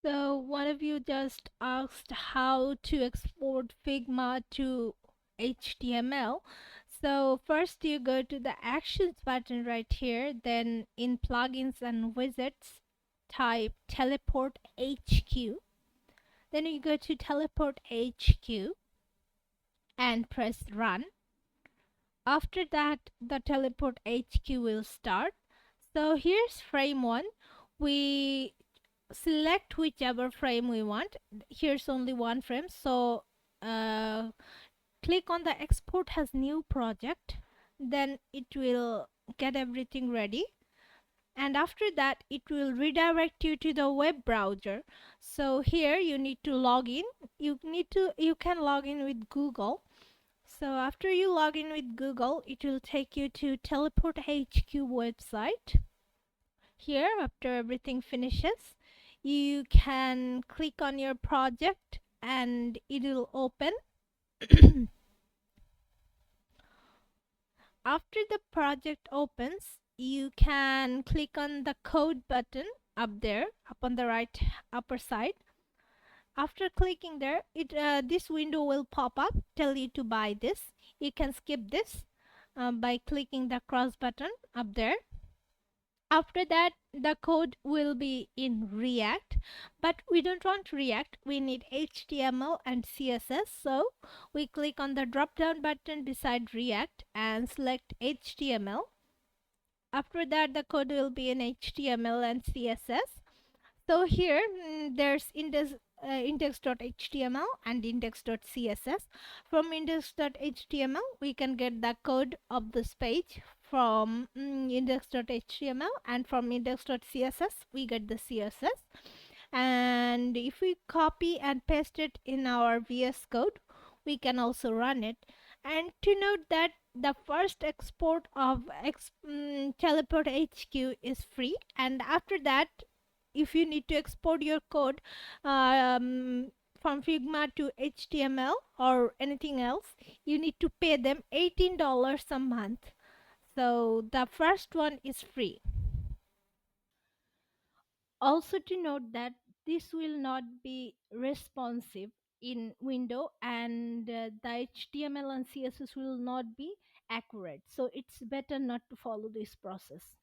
So one of you just asked how to export Figma to HTML. So first you go to the actions button right here, then in plugins and widgets, type teleport HQ. Then you go to teleport HQ and press run. After that, the teleport HQ will start. So here's frame 1. We select whichever frame we want. Here's only one frame, so uh, click on the export as new project, then it will get everything ready, and after that it will redirect you to the web browser. So here you need to log in. You can log in with Google. So after you log in with Google, it will take you to Teleport HQ website. Here, after everything finishes, you can click on your project and it will open. After the project opens, you can click on the code button up there, up on the right upper side. After clicking there, this window will pop up, tell you to buy this. You can skip this by clicking the cross button up there. After that, the code will be in React, but we don't want React, we need HTML and CSS. So we click on the drop down button beside React and select HTML. After that, the code will be in HTML and CSS. So here there's index.html and index.css. From index.html, we can get the code of this page. From index.html and from index.css, we get the CSS. And if we copy and paste it in our VS Code, we can also run it. And to note that the first export of Teleport HQ is free, and after that, if you need to export your code from Figma to HTML or anything else, you need to pay them $18 a month. So the first one is free. Also to note that this will not be responsive in window, and the HTML and CSS will not be accurate. So it's better not to follow this process.